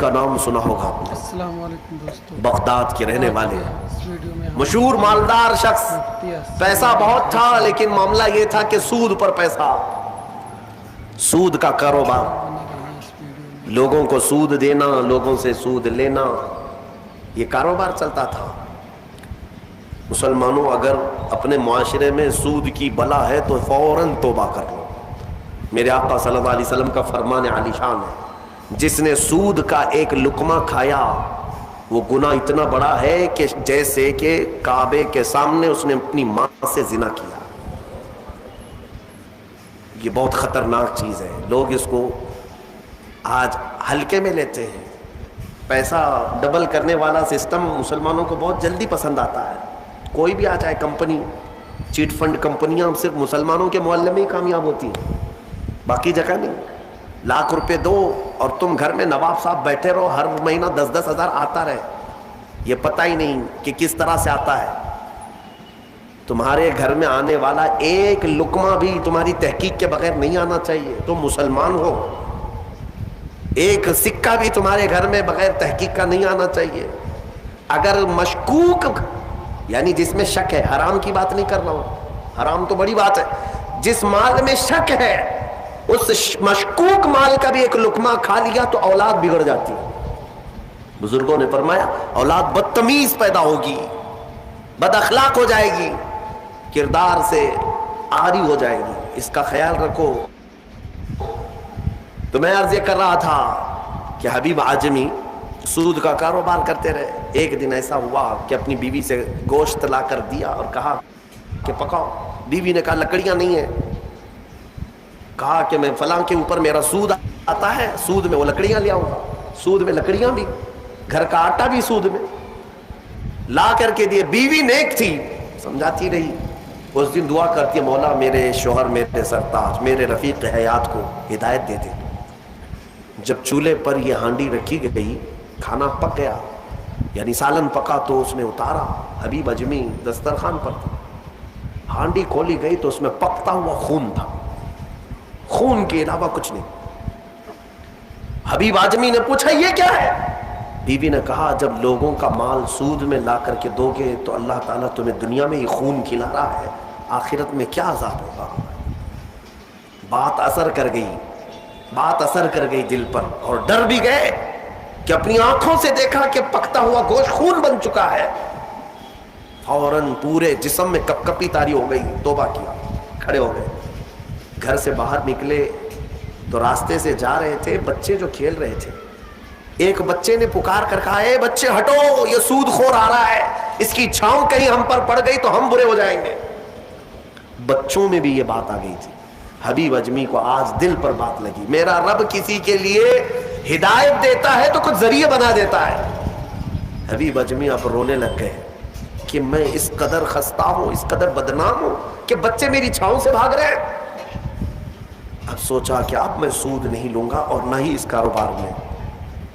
کا نام سنا ہوگا، السلام علیکم دوستو، بغداد کے رہنے والے اس ویڈیو میں ہم مشہور مالدار شخص، پیسہ بہت تھا لیکن معاملہ یہ تھا کہ سود پر پیسہ، سود کا کاروبار، لوگوں کو سود دینا، لوگوں سے سود لینا، یہ کاروبار چلتا تھا۔ مسلمانوں اگر اپنے معاشرے میں سود کی بلا ہے تو فوراً توبہ کر لو۔ میرے آقا صلی اللہ علیہ وسلم کا فرمان عالی شان ہے، جس نے سود کا ایک لقمہ کھایا وہ گناہ اتنا بڑا ہے کہ جیسے کہ کعبے کے سامنے اس نے اپنی ماں سے زنا کیا۔ یہ بہت خطرناک چیز ہے، لوگ اس کو آج ہلکے میں لیتے ہیں۔ پیسہ ڈبل کرنے والا سسٹم مسلمانوں کو بہت جلدی پسند آتا ہے، کوئی بھی آ جائے کمپنی، چیٹ فنڈ کمپنیاں صرف مسلمانوں کے محلے میں ہی کامیاب ہوتی ہیں، باقی جگہ نہیں۔ لاکھ روپے دو اور تم گھر میں نواب صاحب بیٹھے رہو، ہر مہینہ 10-10 ہزار آتا رہے، یہ پتہ ہی نہیں کہ کس طرح سے آتا ہے۔ تمہارے گھر میں آنے والا ایک لقمہ بھی تمہاری تحقیق کے بغیر نہیں آنا چاہیے، تم مسلمان ہو۔ ایک سکہ بھی تمہارے گھر میں بغیر تحقیق کا نہیں آنا چاہیے۔ اگر مشکوک، یعنی جس میں شک ہے، حرام کی بات نہیں کر رہا ہوں، حرام تو بڑی بات ہے، جس مال میں شک ہے اس مشکوک مال کا بھی ایک لقمہ کھا لیا تو اولاد بگڑ جاتی ہے۔ بزرگوں نے فرمایا اولاد بدتمیز پیدا ہوگی، بد اخلاق ہو جائے گی، کردار سے عاری ہو جائے گی، اس کا خیال رکھو۔ تو میں عرض یہ کر رہا تھا کہ حبیب اعجمی سود کا کاروبار کرتے رہے۔ ایک دن ایسا ہوا کہ اپنی بیوی سے گوشت لا کر دیا اور کہا کہ پکاؤ۔ بیوی نے کہا لکڑیاں نہیں ہیں، کہا کہ میں فلاں کے اوپر میرا سود آتا ہے، سود میں وہ لکڑیاں لے آؤں گا، سود میں لکڑیاں بھی، گھر کا آٹا بھی سود میں لا کر کے دیے۔ بیوی نیک تھی، سمجھاتی رہی۔ اس دن دعا کرتی ہے مولا میرے شوہر، میرے سرتاج، میرے رفیق حیات کو ہدایت دے دے۔ جب چولہے پر یہ ہانڈی رکھی گئی، کھانا پک گیا، یعنی سالن پکا تو اس نے اتارا، حبیب اجمی دسترخوان پر تھا، ہانڈی کھولی گئی تو اس میں پکتا ہوا خون تھا، خون کے علاوہ کچھ نہیں۔ حبیب اعجمی نے پوچھا یہ کیا ہے؟ بیوی نے کہا جب لوگوں کا مال سود میں لا کر کے دو گے تو اللہ تعالیٰ تمہیں دنیا میں ہی خون کھلا رہا ہے، آخرت میں کیا عذاب ہوگا۔ بات اثر کر گئی، بات اثر کر گئی دل پر، اور ڈر بھی گئے کہ اپنی آنکھوں سے دیکھا کہ پکتا ہوا گوشت خون بن چکا ہے۔ فوراً پورے جسم میں کپ کپی تاری ہو گئی، توبہ کیا، کھڑے ہو گئے، گھر سے باہر نکلے تو راستے سے جا رہے تھے، بچے جو کھیل رہے تھے، ایک بچے نے پکار کر کہا اے بچے ہٹو، یہ سود خور آ رہا ہے، اس کی چھاؤں کہیں ہم پر پڑ گئی تو ہم برے ہو جائیں گے۔ بچوں میں بھی یہ بات آ گئی تھی۔ حبیب اجمی کو آج دل پر بات لگی، میرا رب کسی کے لیے ہدایت دیتا ہے تو کچھ ذریعے بنا دیتا ہے۔ حبیب اجمی اب رونے لگ گئے کہ میں اس قدر خستہ ہوں، اس قدر بدنام ہوں کہ بچے میری چھاؤں سے بھاگ رہے ہیں۔ اب سوچا کہ اب میں سود نہیں لوں گا اور نہ ہی اس کاروبار میں،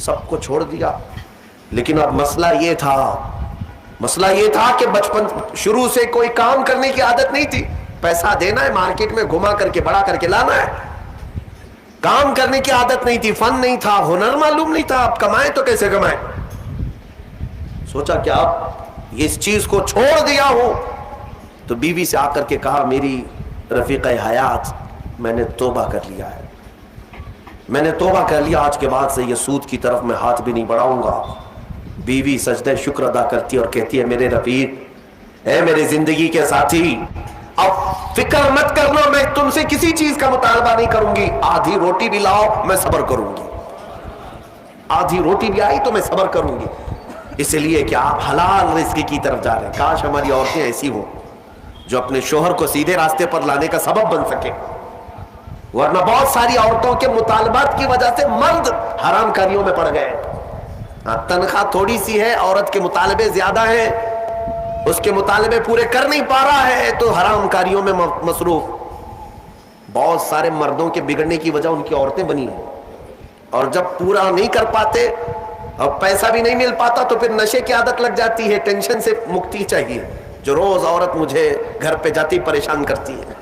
سب کو چھوڑ دیا۔ لیکن اب مسئلہ یہ تھا کہ بچپن شروع سے کوئی کام کرنے کی عادت نہیں تھی، پیسہ دینا ہے مارکیٹ میں گھما کر کے بڑا کر کے لانا ہے، کام کرنے کی عادت نہیں تھی، فن نہیں تھا، ہنر معلوم نہیں تھا، اب کمائیں تو کیسے کمائیں۔ سوچا کہ اب اس چیز کو چھوڑ دیا ہوں، تو بیوی سے آ کر کے کہا میری رفیق حیات میں نے توبہ کر لیا ہے، میں نے توبہ کر لیا، آج کے بعد سے یہ سود کی طرف میں ہاتھ بھی نہیں بڑھاؤں گا۔ بیوی سجدہ شکر ادا کرتی اور کہتی ہے میرے رفیق، اے میرے زندگی کے ساتھی، اب فکر مت کرنا، میں تم سے کسی چیز کا مطالبہ نہیں کروں گی، آدھی روٹی بھی لاؤ میں صبر کروں گی، آدھی روٹی بھی آئی تو میں صبر کروں گی، اس لیے کہ آپ حلال رزق کی طرف جا رہے ہیں۔ کاش ہماری عورتیں ایسی ہوں جو اپنے شوہر کو سیدھے راستے پر لانے کا سبب بن سکے، ورنہ بہت ساری عورتوں کے مطالبات کی وجہ سے مرد حرام کاریوں میں پڑ گئے۔ تنخواہ تھوڑی سی ہے، عورت کے مطالبے زیادہ ہیں، اس کے مطالبے پورے کر نہیں پا رہا ہے تو حرام کاریوں میں مصروف۔ بہت سارے مردوں کے بگڑنے کی وجہ ان کی عورتیں بنی ہیں، اور جب پورا نہیں کر پاتے اور پیسہ بھی نہیں مل پاتا تو پھر نشے کی عادت لگ جاتی ہے۔ ٹینشن سے مکتی چاہیے، جو روز عورت مجھے گھر پہ جاتی پریشان کرتی ہے۔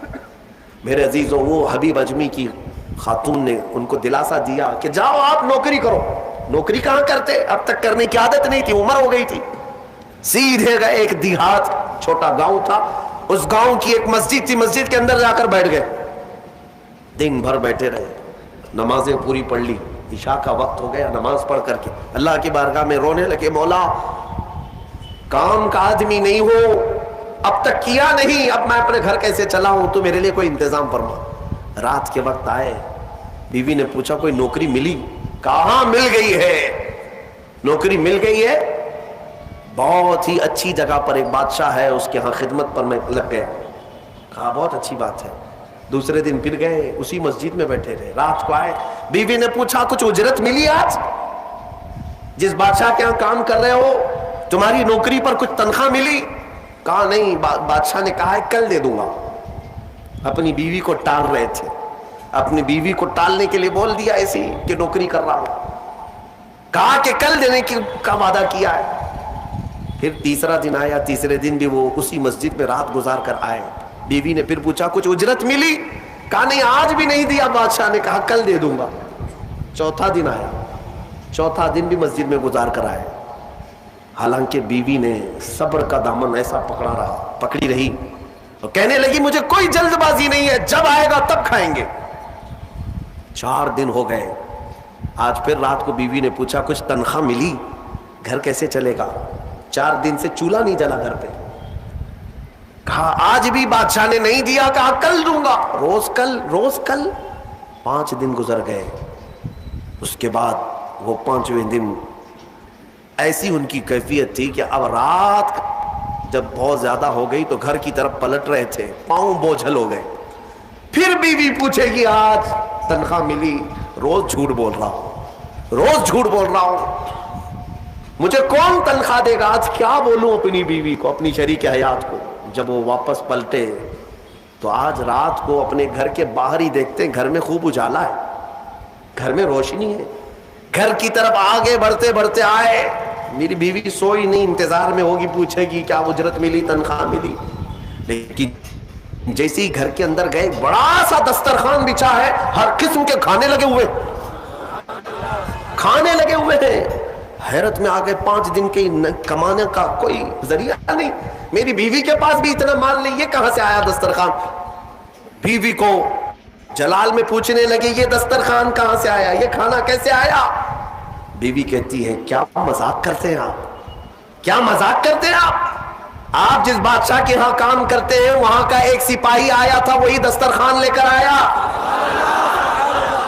میرے عزیزوں، وہ حبیب اجمی کی خاتون نے ان کو دلاسا دیا کہ جاؤ آپ نوکری کرو، نوکری کہاں کرتے, اب تک کرنے کی عادت نہیں تھی, عمر ہو گئی تھی. سیدھے گئے ایک دیہات, چھوٹا گاؤں تھا, اس گاؤں کی ایک مسجد تھی, مسجد کے اندر جا کر بیٹھ گئے. دن بھر بیٹھے رہے, نمازیں پوری پڑھ لی, عشاء کا وقت ہو گیا, نماز پڑھ کر کے اللہ کی بارگاہ میں رونے لگے, مولا کام کا آدمی نہیں ہو, اب تک کیا نہیں, اب میں اپنے گھر کیسے چلا ہوں, تو میرے لیے کوئی انتظام فرما. رات کے وقت آئے, بیوی نے پوچھا کوئی نوکری ملی؟ کہاں مل گئی ہے, نوکری مل گئی ہے, بہت ہی اچھی جگہ پر ایک بادشاہ ہے, اس کے ہاں خدمت پر میں لگ گیا. کہا بہت اچھی بات ہے. دوسرے دن پھر گئے, اسی مسجد میں بیٹھے رہے. رات کو آئے, بیوی نے پوچھا کچھ اجرت ملی آج؟ جس بادشاہ کے ہاں کام کر رہے ہو تمہاری نوکری پر کچھ تنخواہ ملی؟ کہا نہیں, بادشاہ نے کہا ہے کل دے دوں گا. اپنی بیوی کو ٹال رہے تھے, اپنی بیوی کو ٹالنے کے لیے بول دیا ایسی کہ نوکری کر رہا ہوں. کہا کہ کل دینے کا وعدہ کیا ہے. پھر تیسرا دن آیا, تیسرے دن بھی وہ اسی مسجد میں رات گزار کر آئے. بیوی نے پھر پوچھا کچھ اجرت ملی؟ کہا نہیں آج بھی نہیں دیا, بادشاہ نے کہا کل دے دوں گا. چوتھا دن آیا, چوتھا دن بھی مسجد میں گزار کر آئے. حالانکہ بیوی نے صبر کا دامن ایسا پکڑی رہی اور کہنے لگی مجھے کوئی جلد بازی نہیں ہے, جب آئے گا تب کھائیں گے. 4 دن ہو گئے. آج پھر رات کو بیوی نے پوچھا کچھ تنخواہ ملی؟ گھر کیسے چلے گا, 4 دن سے چولہا نہیں جلا گھر پہ. کہا آج بھی بادشاہ نے نہیں دیا, کہا کل دوں گا, روز کل روز کل. 5 دن گزر گئے. اس کے بعد وہ 5ویں دن ایسی ان کی کیفیت تھی کہ اب رات جب بہت زیادہ ہو گئی تو گھر کی طرف پلٹ رہے تھے, پاؤں بوجھل ہو گئے. پھر بیوی پوچھے گی آج تنخواہ ملی؟ روز جھوٹ بول رہا ہوں, روز جھوٹ بول رہا ہوں, مجھے کون تنخواہ دے گا؟ آج کیا بولوں اپنی بیوی کو, اپنی شریک حیات کو. جب وہ واپس پلٹے تو آج رات کو اپنے گھر کے باہر ہی دیکھتے ہیں گھر میں خوب اجالا ہے, گھر میں روشنی ہے. گھر کی طرف آگے بڑھتے بڑھتے آئے, میری بیوی سوئی نہیں, انتظار میں ہوگی, پوچھے گی کیا اجرت ملی, تنخواہ ملی. لیکن جیسے ہی گھر کے اندر گئے, بڑا سا دسترخوان بچھا ہے, ہر قسم کے کھانے لگے ہوئے, کھانے لگے ہوئے ہیں. حیرت میں آ گئے, 5 دن کے کمانے کا کوئی ذریعہ نہیں, میری بیوی کے پاس بھی اتنا مال نہیں, یہ کہاں سے آیا دسترخوان؟ بیوی کو جلال میں پوچھنے لگے یہ دسترخوان کہاں سے آیا, یہ کھانا کیسے آیا؟ بیوی کہتی ہے کیا مذاق کرتے ہیں آپ, کیا مذاق کرتے ہیں آپ؟ آپ جس بادشاہ کے ہاں کام کرتے ہیں وہاں کا ایک سپاہی آیا تھا, وہی دسترخوان لے کر آیا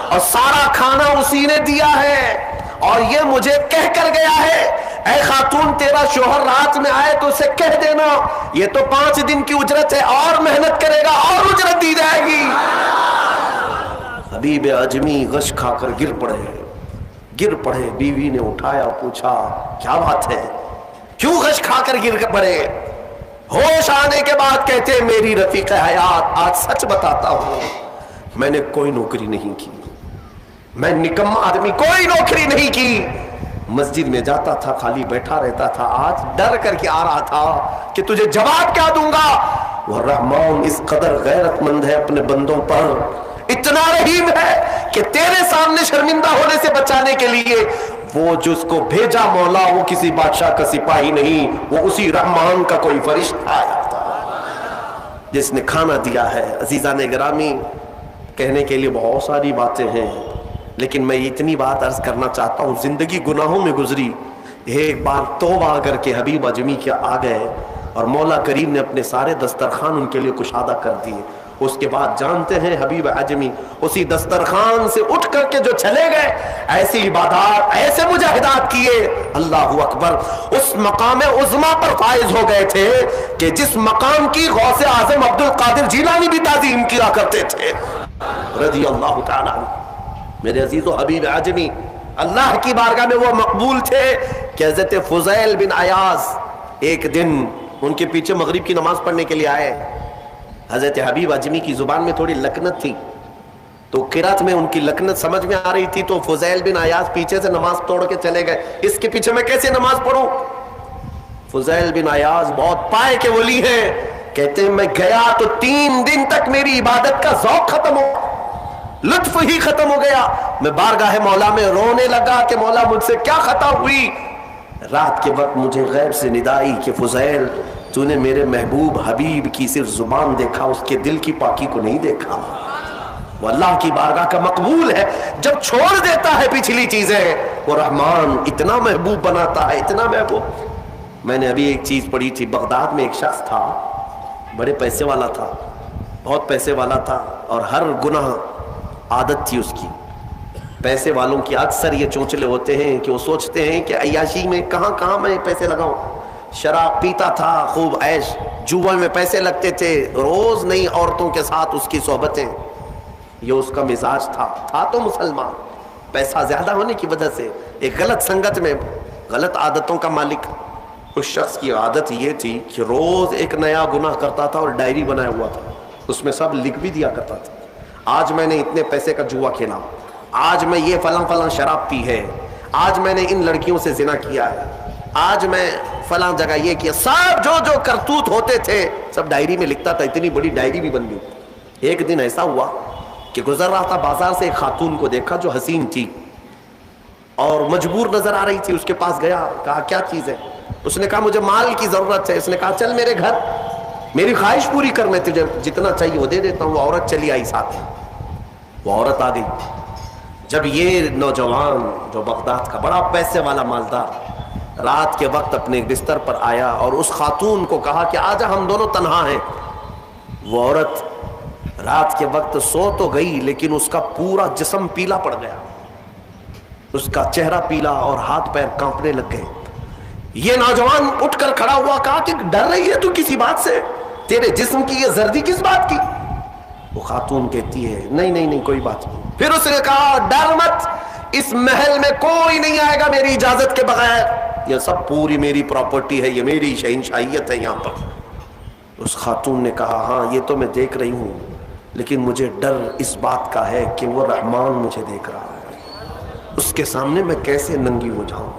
اور سارا کھانا اسی نے دیا ہے, اور یہ مجھے کہہ کر گیا ہے اے خاتون تیرا شوہر رات میں آئے تو اسے کہہ دینا یہ تو 5 دن کی اجرت ہے, اور محنت کرے گا اور اجرت دی جائے گی. حبیب اعجمی غش کھا کر گر پڑے. بیوی نے اٹھایا, پوچھا کیا بات ہے, کیوں غش کھا کر گر پڑے؟ ہوش آنے کے بعد کہتے میری رفیق حیات آج سچ بتاتا ہوں, میں نے کوئی نوکری نہیں کی, میں نکما آدمی, کوئی نوکری نہیں کی. مسجد میں جاتا تھا, خالی بیٹھا رہتا تھا. آج ڈر کر کے آ رہا تھا کہ تجھے جواب کیا دوں گا. وہ رحمان اس قدر غیرت مند ہے اپنے بندوں پر, اتنا رحیم ہے کہ تیرے سامنے شرمندہ ہونے سے بچانے کے لیے وہ جس کو بھیجا مولا وہ کسی بادشاہ کا سپاہی نہیں, وہ اسی رحمان کا کوئی فرشتہ آیا تھا جس نے کھانا دیا ہے. عزیزان گرامی, کہنے کے لیے بہت ساری باتیں ہیں, لیکن میں اتنی بات عرض کرنا چاہتا ہوں. زندگی گناہوں میں گزری, ایک بار توبہ کر کے حبیب اعجمی کے آ گئے اور مولا کریم نے اپنے سارے دسترخوان ان کے لیے کشادہ کر دیے. اس کے بعد جانتے ہیں حبیب اعجمی اسی دسترخوان سے اٹھ کر کے جو چلے گئے, ایسی عبادات, ایسے مجاہدات کیے, اللہ اکبر, اس مقام عظما پر فائز ہو گئے تھے کہ جس مقام کی غوث اعظم عبد القادر جیلانی بھی تعظیم کیا کرتے تھے رضی اللہ تعالیٰ عنہ. میرے عزیز و حبیب اعجمی اللہ کی بارگاہ میں وہ مقبول تھے کہ حضرت فضیل بن عیاض ایک دن ان کے پیچھے مغرب کی نماز پڑھنے کے لیے آئے. حضرت حبیب اعجمی کی زبان میں تھوڑی لکنت تھی, تو قرات میں ان کی لکنت سمجھ میں آ رہی تھی, تو فضیل بن عیاض پیچھے سے نماز توڑ کے چلے گئے, اس کے پیچھے میں کیسے نماز پڑھوں؟ فضیل بن عیاض بہت پائے کے ولی ہیں, کہتے ہیں میں گیا تو 3 دن تک میری عبادت کا ذوق ختم ہو, لطف ہی ختم ہو گیا. میں بارگاہ مولا میں رونے لگا کہ مولا مجھ سے کیا خطا ہوئی. رات کے وقت مجھے غیب سے ندائی کہ فضیل تو نے میرے محبوب حبیب کی صرف زبان دیکھا, اس کے دل کی پاکی کو نہیں دیکھا. وہ اللہ کی بارگاہ کا مقبول ہے. جب چھوڑ دیتا ہے پچھلی چیزیں, وہ رحمان اتنا محبوب بناتا ہے, اتنا محبوب. میں نے ابھی ایک چیز پڑھی تھی, بغداد میں ایک شخص تھا, بڑے پیسے والا تھا, بہت پیسے والا تھا, اور ہر گناہ عادت تھی اس کی. پیسے والوں کی اکثر یہ چونچلے ہوتے ہیں کہ وہ سوچتے ہیں کہ عیاشی میں کہاں کہاں میں پیسے لگاؤں. شراب پیتا تھا, خوب عیش, جوا میں پیسے لگتے تھے, روز نئی عورتوں کے ساتھ اس کی صحبتیں. یہ اس کا مزاج تھا تو مسلمان, پیسہ زیادہ ہونے کی وجہ سے ایک غلط سنگت میں غلط عادتوں کا مالک. اس شخص کی عادت یہ تھی کہ روز ایک نیا گناہ کرتا تھا اور ڈائری بنایا ہوا تھا, اس میں سب لکھ بھی دیا کرتا تھا. آج میں نے اتنے پیسے کا جوا کھیلا, آج میں یہ فلاں فلاں شراب پی ہے, آج میں نے ان لڑکیوں سے زنا کیا ہے, آج میں فلاں جگہ یہ کیا. سب جو کرتوت ہوتے تھے سب ڈائری میں لکھتا تھا. اتنی بڑی ڈائری بھی بن گئی. ایک دن ایسا ہوا کہ گزر رہا تھا بازار سے, ایک خاتون کو دیکھا جو حسین تھی اور مجبور نظر آ رہی تھی. اس کے پاس گیا, کہا کیا چیز ہے؟ اس نے کہا مجھے مال کی ضرورت ہے. اس نے کہا چل میرے گھر, میری خواہش پوری کر, میں تجھے جتنا چاہیے وہ دے دیتا ہوں. وہ عورت چلی آئی ساتھ, وہ عورت آ گئی. جب یہ نوجوان جو بغداد کا بڑا پیسے والا مالدار رات کے وقت اپنے بستر پر آیا اور اس خاتون کو کہا کہ آجا ہم دونوں تنہا ہیں, وہ عورت رات کے وقت سو تو گئی لیکن اس کا پورا جسم پیلا پڑ گیا, اس کا چہرہ پیلا اور ہاتھ پیر کانپنے لگ گئے. یہ نوجوان اٹھ کر کھڑا ہوا, کہا کہ ڈر رہی ہے تو کسی بات سے, تیرے جسم کی یہ زردی کس بات کی؟ وہ خاتون کہتی ہے نہیں کوئی بات نہیں. پھر اس نے کہا ڈر مت, اس محل میں کوئی نہیں آئے گا میری اجازت کے بغیر, یہ سب پوری میری پراپرٹی ہے, یہ میری شہنشاہیت ہے یہاں پر. اس خاتون نے کہا ہاں یہ تو میں دیکھ رہی ہوں, لیکن مجھے ڈر اس بات کا ہے کہ وہ رحمان مجھے دیکھ رہا ہے, اس کے سامنے میں کیسے ننگی ہو جاؤں.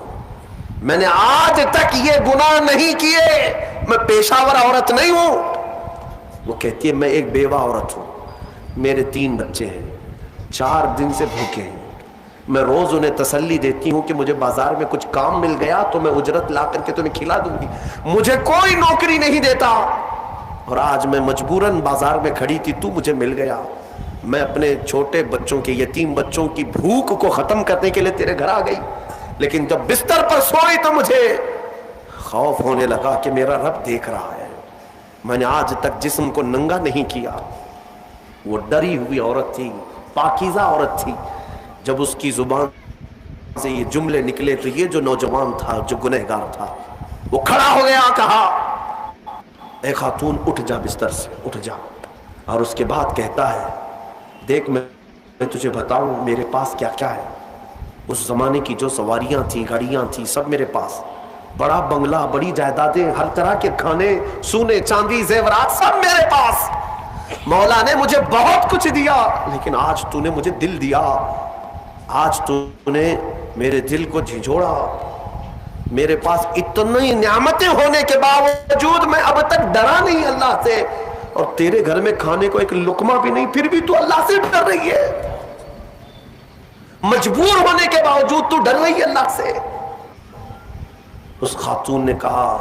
میں نے آج تک یہ گناہ نہیں کیے, میں پیشہ ور عورت نہیں ہوں. وہ کہتی ہے میں ایک بیوہ عورت ہوں, میرے 3 بچے ہیں, 4 دن سے بھوکے ہیں. میں روز انہیں تسلی دیتی ہوں کہ مجھے بازار میں کچھ کام مل گیا تو میں اجرت لا کر کے تمہیں کھلا دوں گی. مجھے کوئی نوکری نہیں دیتا, اور آج میں مجبوراً بازار میں کھڑی تھی, تو مجھے مل گیا. میں اپنے چھوٹے بچوں کے, یتیم بچوں کی بھوک کو ختم کرنے کے لیے تیرے گھر آ گئی, لیکن جب بستر پر سوئی تو مجھے خوف ہونے لگا کہ میرا رب دیکھ رہا ہے. میں نے آج تک جسم کو ننگا نہیں کیا. وہ ڈری ہوئی عورت تھی, پاکیزہ عورت تھی. جب اس کی زبان سے یہ جملے نکلے تو یہ جو نوجوان تھا, جو گنہگار تھا, وہ کھڑا ہو گیا, کہا اے خاتون اٹھ جا, بستر سے اٹھ جا. اور اس کے بعد کہتا ہے دیکھ میں تجھے بتاؤں میرے پاس کیا کیا ہے. اس زمانے کی جو سواریاں تھیں, گاڑیاں تھیں, سب میرے پاس, بڑا بنگلہ, بڑی جائیدادیں, ہر طرح کے کھانے, سونے چاندی, زیورات, سب میرے پاس. مولا نے مجھے بہت کچھ دیا, لیکن آج تو نے مجھے دل دیا, آج تو نے میرے دل کو جھنجھوڑا. میرے پاس اتنی نعمتیں ہونے کے باوجود میں اب تک ڈرا نہیں اللہ سے, اور تیرے گھر میں کھانے کو ایک لقمہ بھی نہیں, پھر بھی تو اللہ سے ڈر رہی ہے. مجبور ہونے کے باوجود تو ڈر رہی ہے اللہ سے. اس خاتون نے کہا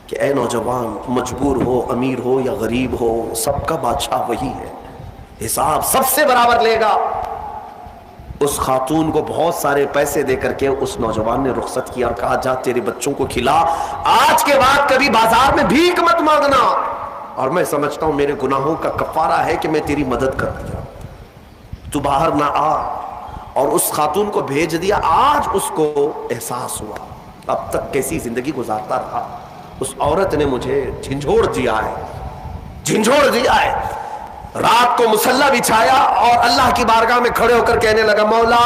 کہ اے نوجوان, مجبور ہو, امیر ہو یا غریب ہو, سب کا بادشاہ وہی ہے, حساب سب سے برابر لے گا. اس خاتون کو بہت سارے پیسے دے کر کے اس نوجوان نے رخصت کیا اور کہا جا تیرے بچوں کو کھلا, آج کے بعد کبھی بازار میں بھیک مت مانگنا, اور میں سمجھتا ہوں میرے گناہوں کا کفارہ ہے کہ میں تیری مدد کر دیا, تو باہر نہ آ. اور اس خاتون کو بھیج دیا. آج اس کو احساس ہوا اب تک کیسی زندگی گزارتا رہا. اس عورت نے مجھے جھنجھوڑ دیا ہے, جھنجھوڑ دیا ہے. رات کو مصلی بچھایا اور اللہ کی بارگاہ میں کھڑے ہو کر کہنے لگا مولا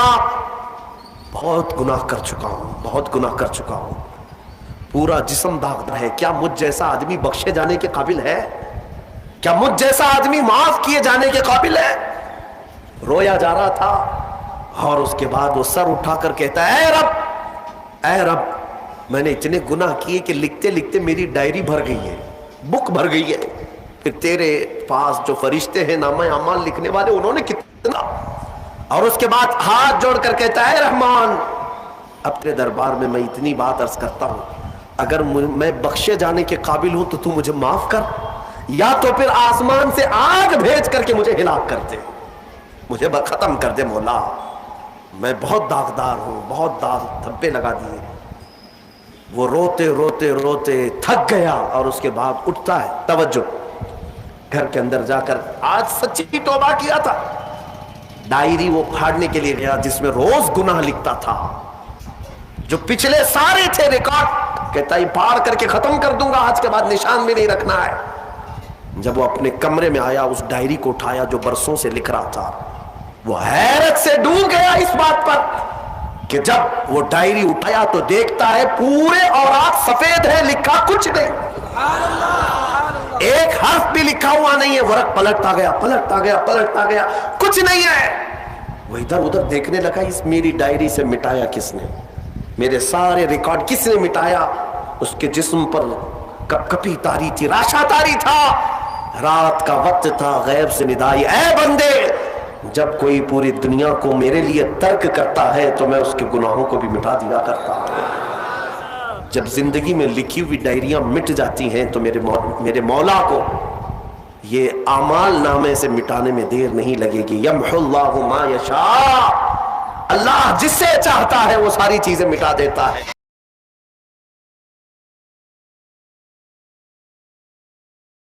بہت گناہ کر چکا ہوں, بہت گناہ کر چکا ہوں, پورا جسم داغدار ہے. کیا مجھ جیسا آدمی بخشے جانے کے قابل ہے؟ کیا مجھ جیسا آدمی معاف کیے جانے کے قابل ہے؟ رویا جا رہا تھا, اور اس کے بعد وہ سر اٹھا کر کہتا ہے اے رب, اے رب, میں نے اتنے گناہ کیے کہ لکھتے لکھتے میری ڈائری بھر گئی ہے, بک بھر گئی ہے. پھر تیرے پاس جو فرشتے ہیں نامہ اعمال لکھنے والے, انہوں نے اتنا. اور اس کے بعد ہاتھ جوڑ کر کہتا ہے رحمان اپنے دربار میں میں اتنی بات عرض کرتا ہوں, اگر میں بخشے جانے کے قابل ہوں تو مجھے معاف کر, یا تو پھر آسمان سے آگ بھیج کر کے مجھے ہلاک کر دے, مجھے ختم کر دے مولا, میں بہت داغدار ہوں, بہت داغ دھبے لگا دیے. وہ روتے روتے روتے تھک گیا اور اس کے بعد اٹھتا ہے. توجہ, گھر کے اندر جا کر آج سچی توبہ کیا تھا. ڈائری وہ پھاڑنے کے لیے گیا جس میں روز گناہ لکھتا تھا, جو پچھلے سارے تھے ریکارڈ, کہتا ہے پھاڑ کر کے ختم کر دوں گا, آج کے بعد نشان بھی نہیں رکھنا ہے. جب وہ اپنے کمرے میں آیا, اس ڈائری کو اٹھایا جو برسوں سے لکھ رہا تھا, وہ حیرت سے ڈوب گیا اس بات پر کہ جب وہ ڈائری اٹھایا تو دیکھتا ہے پورے اوراق سفید ہے, لکھا کچھ نہیں, ایک حرف بھی لکھا ہوا نہیں ہے. ورق پلٹتا گیا پلٹتا گیا پلٹتا گیا, کچھ نہیں ہے. وہ ادھر ادھر دیکھنے لگا, اس میری ڈائری سے مٹایا کس نے, میرے سارے ریکارڈ کس نے مٹایا. اس کے جسم پر کپ کپی تاری تھی, راشا تاری تھا. رات کا وقت تھا, غیب سے ندائی, اے بندے جب کوئی پوری دنیا کو میرے لیے ترک کرتا ہے تو میں اس کے گناہوں کو بھی مٹا دیا کرتا ہوں. جب زندگی میں لکھی ہوئی ڈائریاں مٹ جاتی ہیں تو میرے مولا کو یہ اعمال نامے سے مٹانے میں دیر نہیں لگے گی. یمحو اللہ ما یشاء, اللہ جس سے چاہتا ہے وہ ساری چیزیں مٹا دیتا ہے.